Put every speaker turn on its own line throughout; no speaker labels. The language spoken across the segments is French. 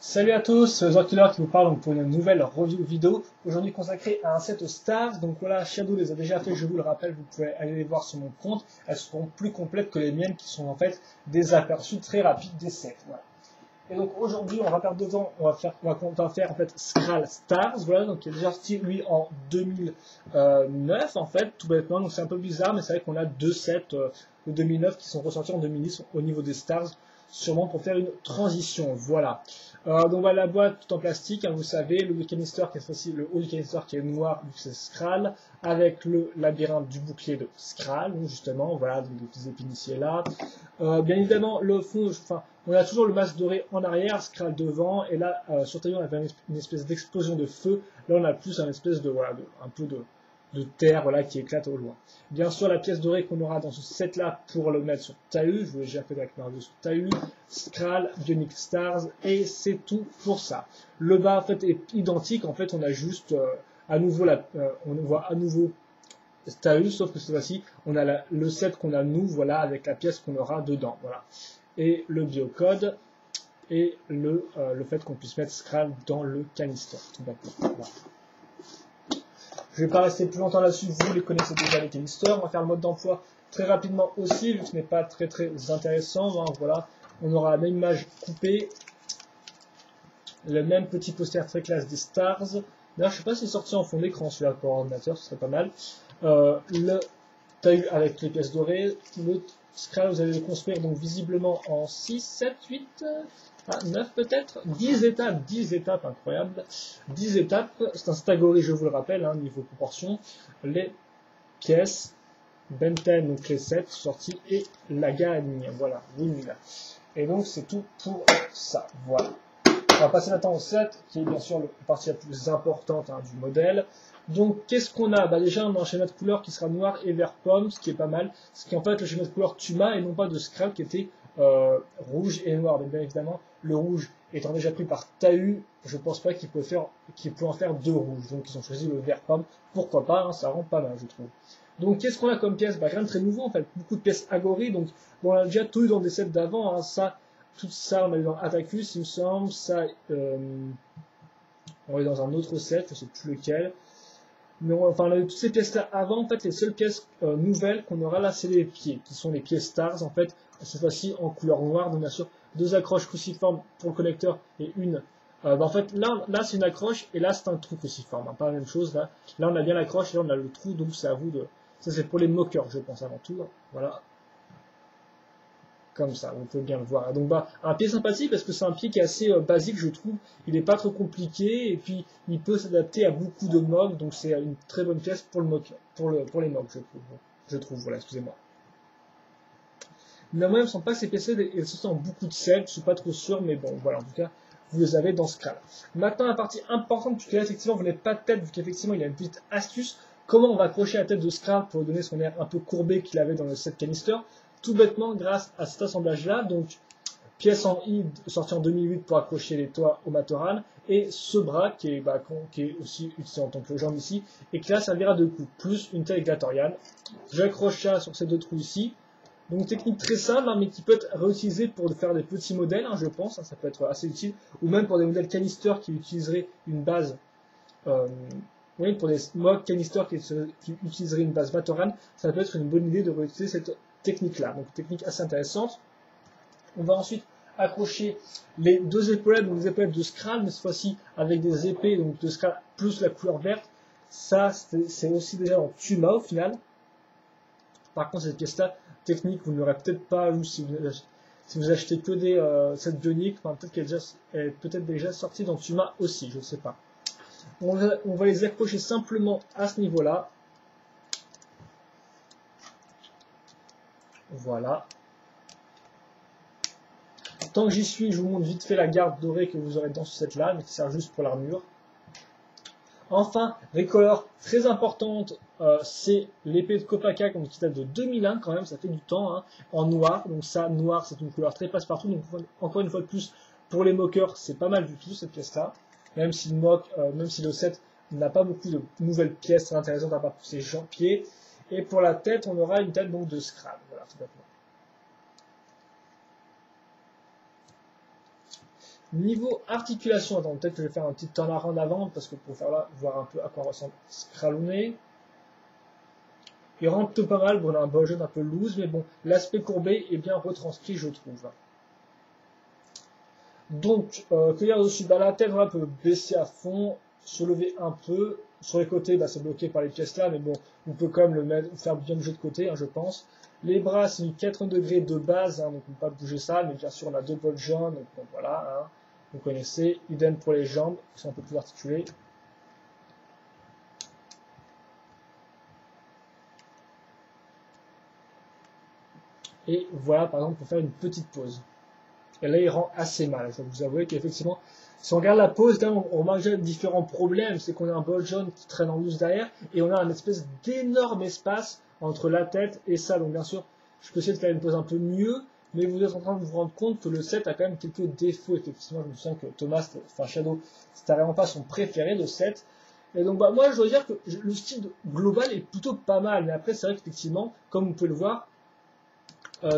Salut à tous, c'est Killer qui vous parle donc pour une nouvelle review vidéo, aujourd'hui consacrée à un set Stars. Donc voilà, Shadow les a déjà fait, je vous le rappelle, vous pouvez aller les voir sur mon compte, elles seront plus complètes que les miennes qui sont en fait des aperçus très rapides des sets. Voilà. Et donc aujourd'hui, on va faire dedans, on va faire en fait Skral Stars, voilà, donc qui est déjà sorti lui en 2009 en fait, tout bêtement, donc c'est un peu bizarre, mais c'est vrai qu'on a deux sets de 2009 qui sont ressortis en 2010 au niveau des Stars, sûrement pour faire une transition, voilà. Donc voilà la boîte tout en plastique, hein, vous savez, le canister qui est aussi le haut du canister qui est noir, vu que c'est Skral, avec le labyrinthe du bouclier de Skral, justement, voilà, donc des petits épiniciers là. Bien évidemment, le fond, enfin, on a toujours le masque doré en arrière, Skral devant, et là, sur Taillon, on avait une espèce d'explosion de feu. Là, on a plus un espèce de, voilà, un peu de terre, voilà, qui éclate au loin. Bien sûr, la pièce dorée qu'on aura dans ce set-là pour le mettre sur Tahu, je vous l'ai déjà fait avec Mario sur Tahu, Skral, Bionic Stars, et c'est tout pour ça. Le bas, en fait, est identique. En fait, on a juste, à nouveau, on voit à nouveau Tahu, sauf que cette fois-ci, on a le set qu'on a nous, voilà, avec la pièce qu'on aura dedans, voilà. Et le biocode, et le fait qu'on puisse mettre Skral dans le canister, tout d'accord. Voilà. Je ne vais pas rester plus longtemps là-dessus, vous les connaissez déjà les canisters. On va faire le mode d'emploi très rapidement aussi, vu que ce n'est pas très intéressant. Hein, voilà. On aura la même image coupée, le même petit poster très classe des Stars. D'ailleurs, je ne sais pas si c'est sorti en fond d'écran celui-là pour ordinateur, ce serait pas mal. Le Tahu avec les pièces dorées, le Skral, vous allez le construire donc visiblement en 6, 7, 8, 9 peut-être, 10 étapes, incroyable, 10 étapes, c'est un Stagori, je vous le rappelle, hein, niveau proportion, les pièces, Benten, donc les 7 sorties, et la gagne, voilà, win. Et donc c'est tout pour ça, voilà. On va passer maintenant au set, qui est bien sûr la partie la plus importante du modèle. Donc, qu'est-ce qu'on a? Déjà, on a un schéma de couleur qui sera noir et vert pomme, ce qui est pas mal. Ce qui est en fait le schéma de couleur Tuma et non pas de Skral qui était rouge et noir. Donc, bien évidemment, le rouge étant déjà pris par Tahu, je pense pas qu'il peut en faire deux rouges. Donc, ils ont choisi le vert pomme. Pourquoi pas, hein, ça rend pas mal, je trouve. Donc, qu'est-ce qu'on a comme pièce? Rien de très nouveau, en fait. Beaucoup de pièces Agori. Donc, bon, on a déjà tout eu dans des sets d'avant, hein, ça. Tout ça, on a eu dans Attacus, il me semble. Ça, on est dans un autre set, je ne sais plus lequel. Mais enfin, on a eu toutes ces pièces-là avant. En fait, les seules pièces nouvelles qu'on aura là, c'est les pieds, qui sont les pieds Stars. En fait, cette fois-ci en couleur noire. Donc, bien sûr, deux accroches cruciformes pour le connecteur et une. En fait, là c'est une accroche et là, c'est un trou cruciforme. Hein, pas la même chose. Là, on a bien l'accroche et là, on a le trou. Donc, c'est à vous de. Ça, c'est pour les moqueurs, je pense, avant tout. Hein. Voilà. Comme ça, vous pouvez bien le voir. Donc un pied sympathique parce que c'est un pied qui est assez basique, je trouve. Il n'est pas trop compliqué et puis il peut s'adapter à beaucoup de mocks, donc c'est une très bonne pièce pour le mock, pour les mocks, je trouve. Voilà, excusez-moi. Mais moi, il me semble pas que ces pièces elles se sont en beaucoup de sel, je suis pas trop sûr, mais bon, voilà, en tout cas, vous les avez dans ce cas-là. Maintenant, la partie importante, puisque là, effectivement, vous n'avez pas de tête, vu qu'effectivement, il y a une petite astuce. Comment on va accrocher la tête de Skral pour donner son air un peu courbé qu'il avait dans le set canister? Tout bêtement, grâce à cet assemblage-là, donc pièce en I sortie en 2008 pour accrocher les toits au Matoran, et ce bras qui est aussi utilisé en tant que jambe ici, et qui là servira de coup, plus une taille glatoriale. J'accroche ça sur ces deux trous ici. Donc technique très simple, hein, mais qui peut être réutilisée pour faire des petits modèles, hein, je pense, hein, ça peut être assez utile, ou même pour des modèles canister qui utiliseraient une base, oui, pour des mock canister qui utiliseraient une base Matoran, ça peut être une bonne idée de réutiliser cette technique-là. Donc technique assez intéressante. On va ensuite accrocher les deux épaulettes, donc les épaulettes de Skral, mais cette fois-ci avec des épées donc de Skral plus la couleur verte. Ça, c'est aussi déjà en Tuma au final. Par contre, cette pièce-là, technique, vous ne l'aurez peut-être pas eu si vous achetez que des sets bioniques. Enfin, peut-être qu'elle est peut-être déjà sortie dans Tuma aussi, je ne sais pas. On va les accrocher simplement à ce niveau-là. Voilà. Tant que j'y suis, je vous montre vite fait la garde dorée que vous aurez dans ce set-là, mais qui sert juste pour l'armure. Enfin, recolor très importante, c'est l'épée de Kopaka qui date de 2001 quand même, ça fait du temps, hein, en noir. Donc ça, noir, c'est une couleur très passe-partout. Donc encore une fois de plus, pour les moqueurs, c'est pas mal du tout cette pièce-là. Même si le set n'a pas beaucoup de nouvelles pièces très intéressantes à part pour ses pieds. Et pour la tête, on aura une tête donc de Skral. Voilà, tout simplement. Niveau articulation, attends, peut-être que je vais faire un petit turnaround avant, parce que pour faire là, voir un peu à quoi ressemble Scralone. Il rentre plutôt pas mal, bon, on a un Boljon un peu loose, mais bon, l'aspect courbé est bien retranscrit, je trouve. Donc, que dire dessus? Bah, la tête, voilà, peut baisser à fond, se lever un peu. Sur les côtés, bah, c'est bloqué par les pièces là, mais bon, on peut quand même le mettre, faire bien bouger de côté, hein, je pense. Les bras, c'est du 80 degrés de base, hein, donc on ne peut pas bouger ça, mais bien sûr, on a deux Boljon, donc bon, voilà, hein, vous connaissez. Idem pour les jambes, qui sont un peu plus articulées. Et voilà, par exemple, pour faire une petite pause. Et là, il rend assez mal. Je dois vous avouer qu'effectivement, si on regarde la pause, là, on remarque déjà différents problèmes. C'est qu'on a un Boljon qui traîne en loose derrière, et on a un espèce d'énorme espace entre la tête et ça. Donc bien sûr, je peux essayer de faire une pause un peu mieux, mais vous êtes en train de vous rendre compte que le set a quand même quelques défauts. Effectivement, je me souviens que Thomas, enfin Shadow, c'était vraiment pas son préféré, le set. Et donc bah, moi, je dois dire que le style global est plutôt pas mal. Mais après, c'est vrai qu'effectivement, comme vous pouvez le voir,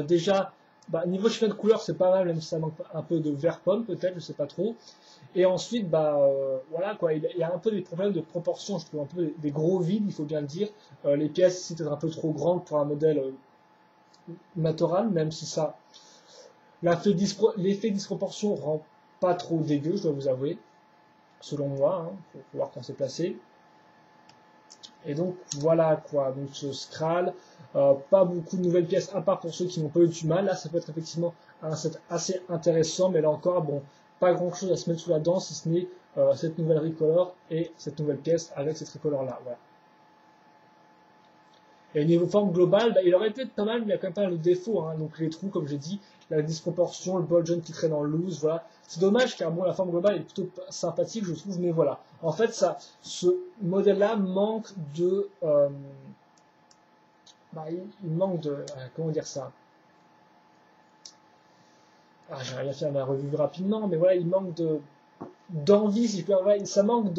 déjà, bah, niveau chemin de couleur, c'est pas mal, même si ça manque un peu de vert pomme, peut-être, je sais pas trop. Et ensuite, bah, voilà, quoi, il y a un peu des problèmes de proportion, je trouve un peu des gros vides, il faut bien le dire. Les pièces ici, peut-être un peu trop grandes pour un modèle Matoran, même si ça, l'effet disproportion rend pas trop dégueu, je dois vous avouer, selon moi, hein, faut voir quand c'est placé. Et donc voilà quoi, donc ce Skral, pas beaucoup de nouvelles pièces à part pour ceux qui n'ont pas eu du mal. Là ça peut être effectivement un set assez intéressant, mais là encore bon, pas grand chose à se mettre sous la dent si ce n'est cette nouvelle recolor et cette nouvelle pièce avec cette recolor là. Voilà. Et au niveau forme globale, bah, il aurait pu être pas mal, mais il y a quand même pas mal de défauts. Hein. Donc les trous, comme j'ai dit, la disproportion, le Boljon qui traîne en loose, voilà. C'est dommage car bon, la forme globale est plutôt sympathique, je trouve, mais voilà. En fait, ça, ce modèle-là manque de, bah, il manque de, comment dire ça? Ah, j'arrive à faire ma revue rapidement, mais voilà, il manque d'envie, si je peux dire, ça manque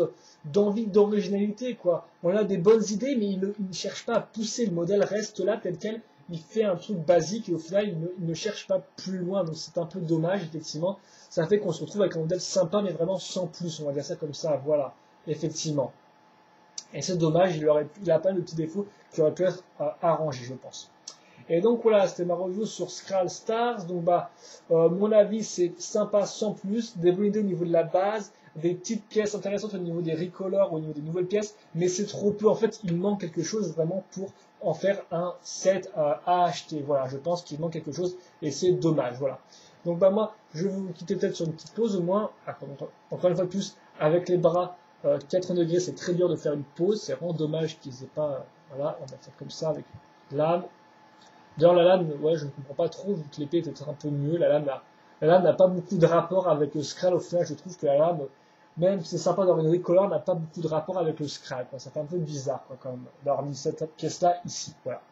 d'envie, d'originalité, quoi. On a des bonnes idées, mais il ne cherche pas à pousser, le modèle reste là tel quel, il fait un truc basique et au final, il ne cherche pas plus loin, donc c'est un peu dommage, effectivement. Ça fait qu'on se retrouve avec un modèle sympa, mais vraiment sans plus, on va dire ça comme ça, voilà, effectivement. Et c'est dommage, il a pas de petits défauts qui auraient pu être arrangés, je pense. Et donc voilà, c'était ma review sur Skral Stars. Donc bah, mon avis c'est sympa sans plus, des bonnes idées au niveau de la base, des petites pièces intéressantes au niveau des recolors, au niveau des nouvelles pièces, mais c'est trop peu. En fait, il manque quelque chose vraiment pour en faire un set à acheter. Voilà, je pense qu'il manque quelque chose et c'est dommage. Voilà. Donc bah moi, je vais vous quitter peut-être sur une petite pause au moins. Encore une fois de plus, avec les bras 80 degrés, c'est très dur de faire une pause. C'est vraiment dommage qu'ils aient pas. Voilà, on va faire comme ça avec l'âme. D'ailleurs, la lame, ouais, je ne comprends pas trop, vu que l'épée était peut-être un peu mieux. La lame n'a pas beaucoup de rapport avec le Skral. Au final, je trouve que la lame, même si c'est sympa d'avoir une recolor, n'a pas beaucoup de rapport avec le Skral. Quoi. Ça fait un peu bizarre, quoi, quand même, d'avoir mis cette pièce-là ici. Voilà.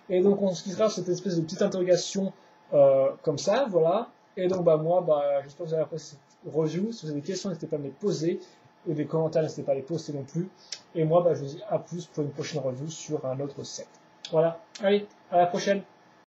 Et donc, on se quittera sur cette espèce de petite interrogation comme ça, voilà. Et donc, bah, moi, bah, j'espère que vous avez apprécié cette review. Si vous avez des questions, n'hésitez pas à me les poser. Ou des commentaires, n'hésitez pas à les poster non plus. Et moi, bah, je vous dis à plus pour une prochaine review sur un autre set. Voilà. Allez, à la prochaine.